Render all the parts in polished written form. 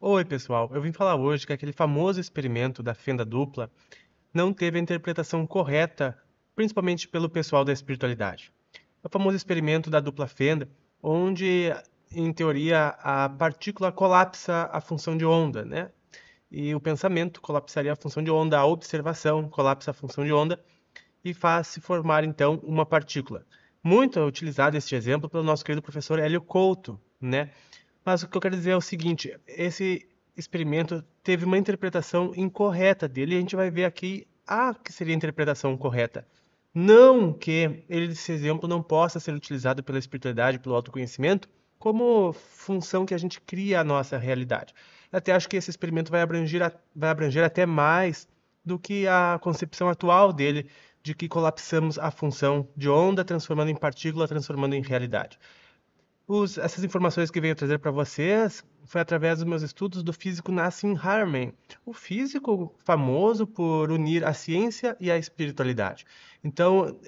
Oi, pessoal. Eu vim falar hoje que aquele famoso experimento da fenda dupla não teve a interpretação correta, principalmente pelo pessoal da espiritualidade. É o famoso experimento da dupla fenda, onde, em teoria, a partícula colapsa a função de onda, né? E o pensamento colapsaria a função de onda, a observação colapsa a função de onda e faz se formar, então, uma partícula. Muito utilizado este exemplo pelo nosso querido professor Hélio Couto, né? Mas o que eu quero dizer é o seguinte: esse experimento teve uma interpretação incorreta dele, e a gente vai ver aqui a que seria a interpretação correta. Não que esse exemplo não possa ser utilizado pela espiritualidade, pelo autoconhecimento, como função que a gente cria a nossa realidade. Eu até acho que esse experimento vai abranger até mais do que a concepção atual dele, de que colapsamos a função de onda, transformando em partícula, transformando em realidade. Essas informações que venho trazer para vocês foi através dos meus estudos do físico Nassim Haramein, o físico famoso por unir a ciência e a espiritualidade. Então,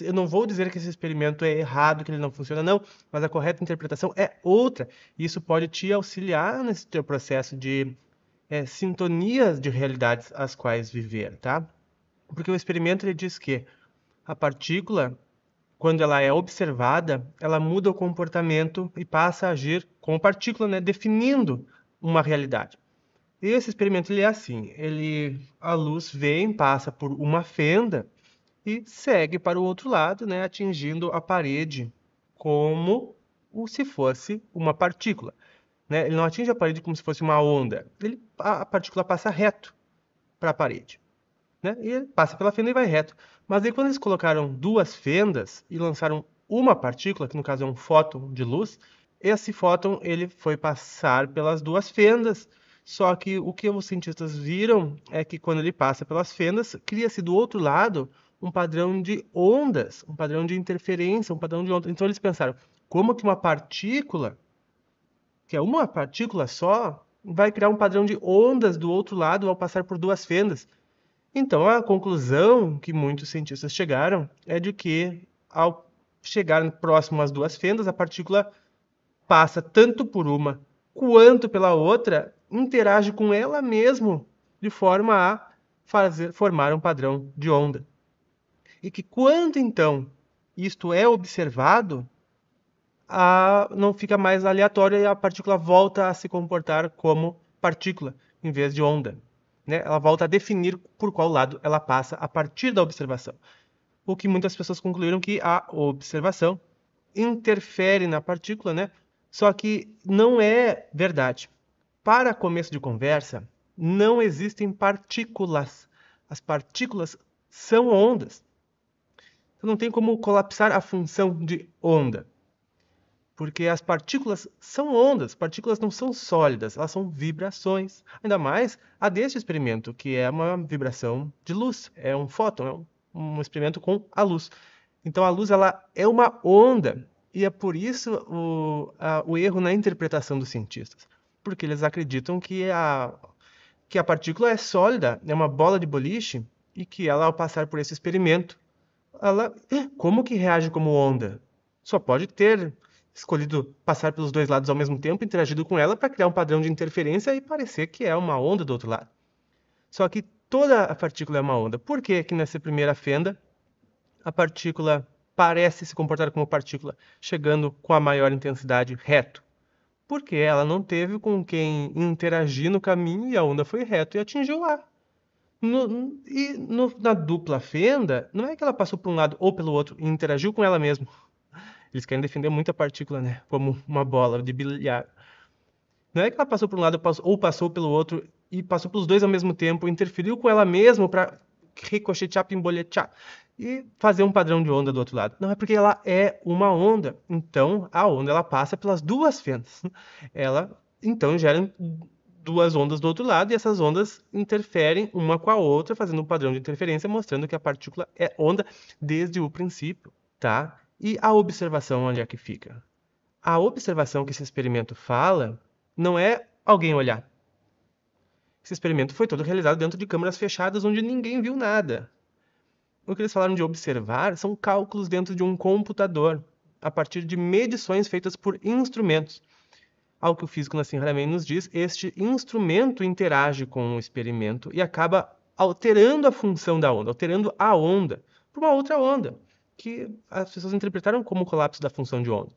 eu não vou dizer que esse experimento é errado, que ele não funciona, não, mas a correta interpretação é outra. E isso pode te auxiliar nesse teu processo de sintonias de realidades às quais viver, tá? Porque o experimento ele diz que a partícula quando ela é observada, ela muda o comportamento e passa a agir como partícula, né, definindo uma realidade. E esse experimento ele é assim, a luz vem, passa por uma fenda e segue para o outro lado, né, atingindo a parede como se fosse uma partícula, né? Ele não atinge a parede como se fosse uma onda. A partícula passa reto para a parede, né? E ele passa pela fenda e vai reto. Mas aí quando eles colocaram duas fendas e lançaram uma partícula, que no caso é um fóton de luz, esse fóton ele foi passar pelas duas fendas. Só que o que os cientistas viram é que quando ele passa pelas fendas, cria-se do outro lado um padrão de ondas, um padrão de interferência, um padrão de ondas. Então eles pensaram, como que uma partícula, que é uma partícula só, vai criar um padrão de ondas do outro lado ao passar por duas fendas? Então, a conclusão que muitos cientistas chegaram é de que, ao chegar próximo às duas fendas, a partícula passa tanto por uma quanto pela outra, interage com ela mesma de forma a formar um padrão de onda. E que quando então isto é observado, não fica mais aleatório e a partícula volta a se comportar como partícula em vez de onda, né? Ela volta a definir por qual lado ela passa a partir da observação. O que muitas pessoas concluíram que a observação interfere na partícula, né? Só que não é verdade. Para começo de conversa, não existem partículas. As partículas são ondas. Então não tem como colapsar a função de onda. Porque as partículas são ondas, partículas não são sólidas, elas são vibrações. Ainda mais a deste experimento, que é uma vibração de luz, é um fóton, um experimento com a luz. Então a luz ela é uma onda, e é por isso o erro na interpretação dos cientistas. Porque eles acreditam que a partícula é sólida, é uma bola de boliche, e que ela, ao passar por esse experimento, ela, como que reage como onda? Só pode ter escolhido passar pelos dois lados ao mesmo tempo, interagido com ela para criar um padrão de interferência e parecer que é uma onda do outro lado. Só que toda a partícula é uma onda. Por que que nessa primeira fenda a partícula parece se comportar como partícula, chegando com a maior intensidade reto? Porque ela não teve com quem interagir no caminho e a onda foi reto e atingiu lá. Na dupla fenda, não é que ela passou por um lado ou pelo outro e interagiu com ela mesma. Eles querem defender muita partícula, né? Como uma bola de bilhar. Não é que ela passou por um lado ou passou pelo outro e passou pelos dois ao mesmo tempo, interferiu com ela mesma para ricochetear, pimboletear e fazer um padrão de onda do outro lado. Não, é porque ela é uma onda. Então, a onda ela passa pelas duas fendas. Ela, então, gera duas ondas do outro lado e essas ondas interferem uma com a outra, fazendo um padrão de interferência, mostrando que a partícula é onda desde o princípio, tá? E a observação onde é que fica? A observação que esse experimento fala não é alguém olhar. Esse experimento foi todo realizado dentro de câmaras fechadas onde ninguém viu nada. O que eles falaram de observar são cálculos dentro de um computador, a partir de medições feitas por instrumentos. ao que o físico Nassim Haramein nos diz, este instrumento interage com o experimento e acaba alterando a função da onda, alterando a onda por uma outra onda, que as pessoas interpretaram como o colapso da função de onda.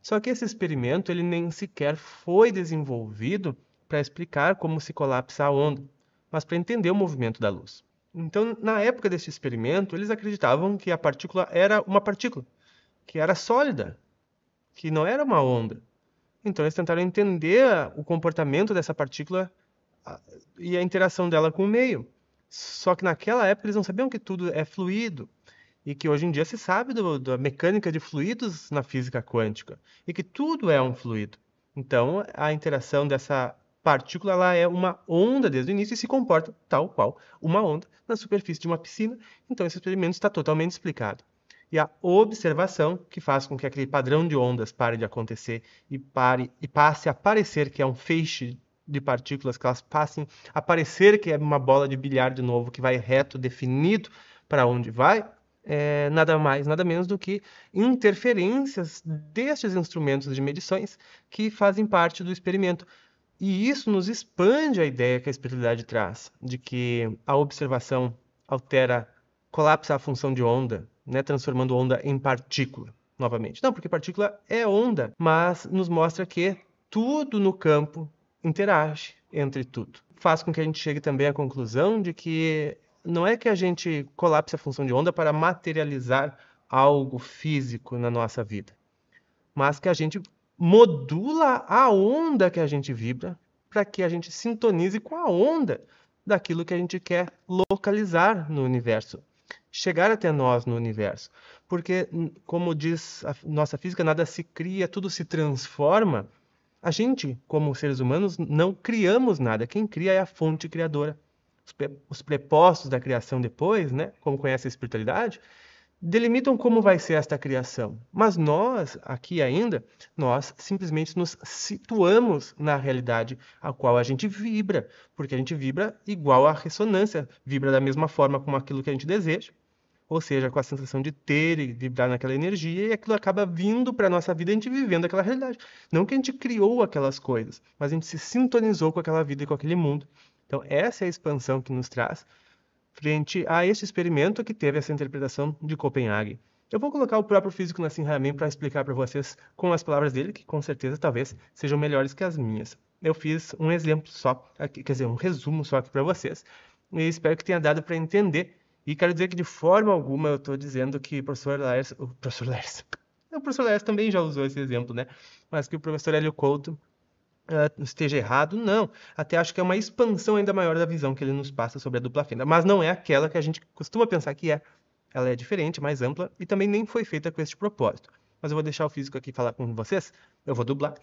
Só que esse experimento ele nem sequer foi desenvolvido para explicar como se colapsa a onda, mas para entender o movimento da luz. Então, na época desse experimento, eles acreditavam que a partícula era uma partícula, que era sólida, que não era uma onda. Então, eles tentaram entender o comportamento dessa partícula e a interação dela com o meio. Só que naquela época eles não sabiam que tudo é fluido e que hoje em dia se sabe da mecânica de fluidos na física quântica e que tudo é um fluido. Então, a interação dessa partícula ela é uma onda desde o início e se comporta tal qual uma onda na superfície de uma piscina. Então, esse experimento está totalmente explicado. E a observação, que faz com que aquele padrão de ondas pare de acontecer e passe a parecer que é um feixe de partículas, que elas passem a parecer que é uma bola de bilhar de novo, que vai reto, definido para onde vai, é nada mais, nada menos do que interferências destes instrumentos de medições que fazem parte do experimento. E isso nos expande a ideia que a espiritualidade traz, de que a observação altera, colapsa a função de onda, né, transformando onda em partícula, novamente. Não, porque partícula é onda, mas nos mostra que tudo no campo interage entre tudo. Faz com que a gente chegue também à conclusão de que não é que a gente colapse a função de onda para materializar algo físico na nossa vida, mas que a gente modula a onda que a gente vibra para que a gente sintonize com a onda daquilo que a gente quer localizar no universo, chegar até nós no universo. Porque, como diz a nossa física, nada se cria, tudo se transforma. A gente, como seres humanos, não criamos nada. Quem cria é a fonte criadora. Os prepostos da criação depois, né, como conhece a espiritualidade, delimitam como vai ser esta criação. Mas nós, aqui ainda, nós simplesmente nos situamos na realidade a qual a gente vibra, porque a gente vibra igual à ressonância, vibra da mesma forma como aquilo que a gente deseja, ou seja, com a sensação de ter e vibrar naquela energia, e aquilo acaba vindo para a nossa vida, a gente vivendo aquela realidade. Não que a gente criou aquelas coisas, mas a gente se sintonizou com aquela vida e com aquele mundo. Então, essa é a expansão que nos traz frente a esse experimento que teve essa interpretação de Copenhague. Eu vou colocar o próprio físico Nassim Haramein para explicar para vocês com as palavras dele, que com certeza talvez sejam melhores que as minhas. Eu fiz um exemplo só, aqui, quer dizer, um resumo só aqui para vocês, e espero que tenha dado para entender. E quero dizer que de forma alguma eu estou dizendo que o professor Laércio, o professor Laércio também já usou esse exemplo, né? Mas que o professor Hélio Couto esteja errado, não. Até acho que é uma expansão ainda maior da visão que ele nos passa sobre a dupla fenda, mas não é aquela que a gente costuma pensar que é. Ela é diferente, mais ampla e também nem foi feita com este propósito. Mas eu vou deixar o físico aqui falar com vocês, eu vou dublar.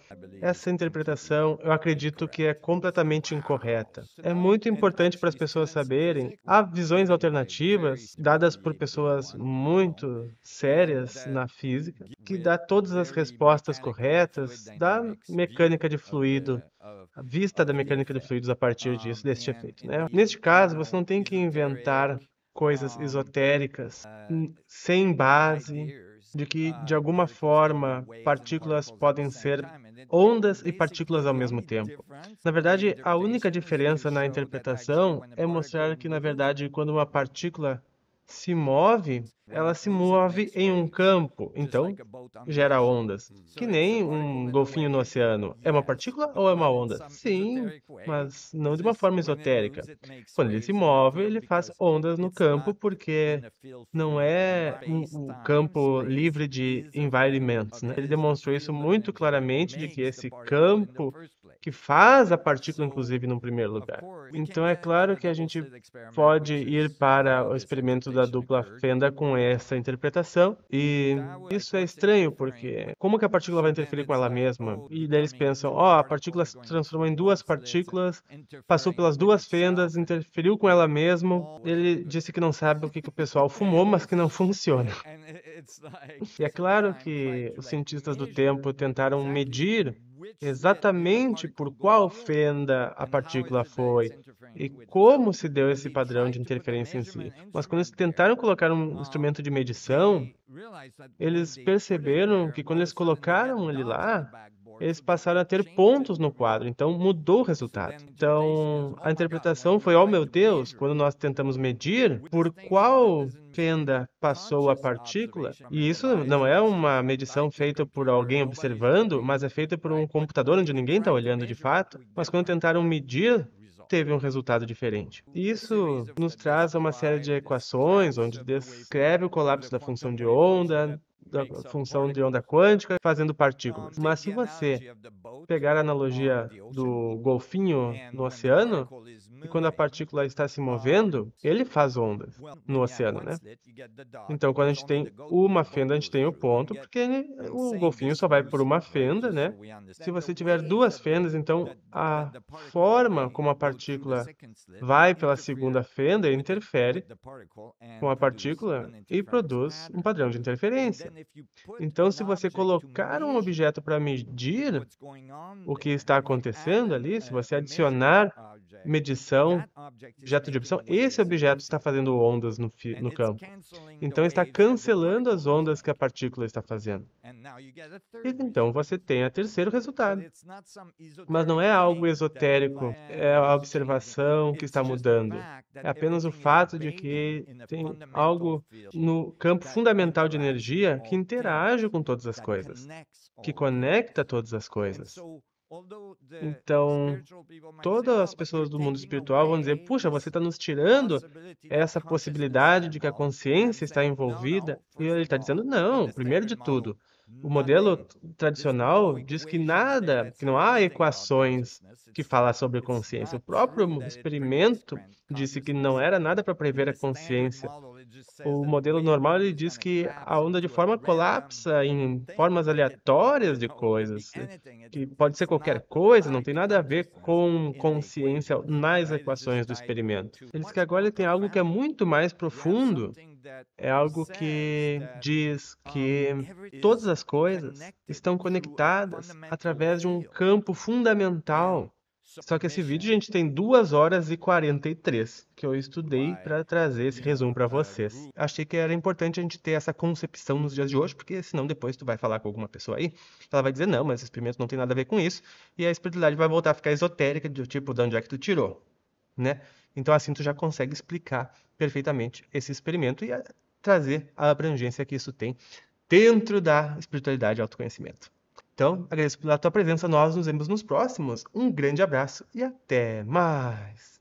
Essa interpretação eu acredito que é completamente incorreta. É muito importante para as pessoas saberem, há visões alternativas dadas por pessoas muito sérias na física, que dá todas as respostas corretas da mecânica de fluido, a vista da mecânica de fluidos a partir disso, deste efeito, né? Neste caso, você não tem que inventar coisas esotéricas sem base, de que, de alguma forma, partículas podem ser ondas e partículas ao mesmo tempo. Na verdade, a única diferença na interpretação é mostrar que, na verdade, quando uma partícula se move, ela se move em um campo, então gera ondas. Que nem um golfinho no oceano. É uma partícula ou é uma onda? Sim, mas não de uma forma esotérica. Quando ele se move, ele faz ondas no campo, porque não é um campo livre de environments, né? Ele demonstrou isso muito claramente, de que esse campo que faz a partícula, inclusive, no primeiro lugar. Então, é claro que a gente pode ir para o experimento da dupla fenda com essa interpretação, e isso é estranho, porque como que a partícula vai interferir com ela mesma? E daí eles pensam, ó, a partícula se transformou em duas partículas, passou pelas duas fendas, interferiu com ela mesma. Ele disse que não sabe o que o pessoal fumou, mas que não funciona. E é claro que os cientistas do tempo tentaram medir exatamente por qual fenda a partícula foi e como se deu esse padrão de interferência em si. Mas quando eles tentaram colocar um instrumento de medição, eles perceberam que quando eles colocaram ele lá, eles passaram a ter pontos no quadro, então mudou o resultado. Então, a interpretação foi, oh meu Deus, quando nós tentamos medir por qual fenda passou a partícula, e isso não é uma medição feita por alguém observando, mas é feita por um computador onde ninguém está olhando de fato, mas quando tentaram medir, teve um resultado diferente. Isso nos traz a uma série de equações onde descreve o colapso da função de onda, da função de onda quântica, fazendo partículas. Mas se você pegar a analogia do golfinho no oceano, e quando a partícula está se movendo, ele faz ondas no oceano, né? Então, quando a gente tem uma fenda, a gente tem o ponto, porque o golfinho só vai por uma fenda, né? Se você tiver duas fendas, então a forma como a partícula vai pela segunda fenda interfere com a partícula e produz um padrão de interferência. Então, se você colocar um objeto para medir o que está acontecendo ali, se você adicionar medição, objeto de medição, esse objeto está fazendo ondas no campo. Então, está cancelando as ondas que a partícula está fazendo. E então, você tem o terceiro resultado. Mas não é algo esotérico, é a observação que está mudando. É apenas o fato de que tem algo no campo fundamental de energia que interage com todas as coisas, que conecta todas as coisas. Então, todas as pessoas do mundo espiritual vão dizer: puxa, você está nos tirando essa possibilidade de que a consciência está envolvida. E ele está dizendo: não, primeiro de tudo, o modelo tradicional diz que nada, que não há equações que falam sobre consciência. O próprio experimento disse que não era nada para prever a consciência. O modelo normal ele diz que a onda de forma colapsa em formas aleatórias de coisas, que pode ser qualquer coisa, não tem nada a ver com consciência nas equações do experimento. Ele diz que agora ele tem algo que é muito mais profundo, é algo que diz que todas as coisas estão conectadas através de um campo fundamental. Só que esse vídeo, gente, tem 2 horas e 43 que eu estudei para trazer esse resumo para vocês. Achei que era importante a gente ter essa concepção nos dias de hoje, porque senão depois tu vai falar com alguma pessoa aí, ela vai dizer, não, mas esse experimento não tem nada a ver com isso, e a espiritualidade vai voltar a ficar esotérica, do tipo, de onde é que tu tirou, né? Então assim tu já consegue explicar perfeitamente esse experimento e trazer a abrangência que isso tem dentro da espiritualidade e autoconhecimento. Então, agradeço pela tua presença, nós nos vemos nos próximos. Um grande abraço e até mais!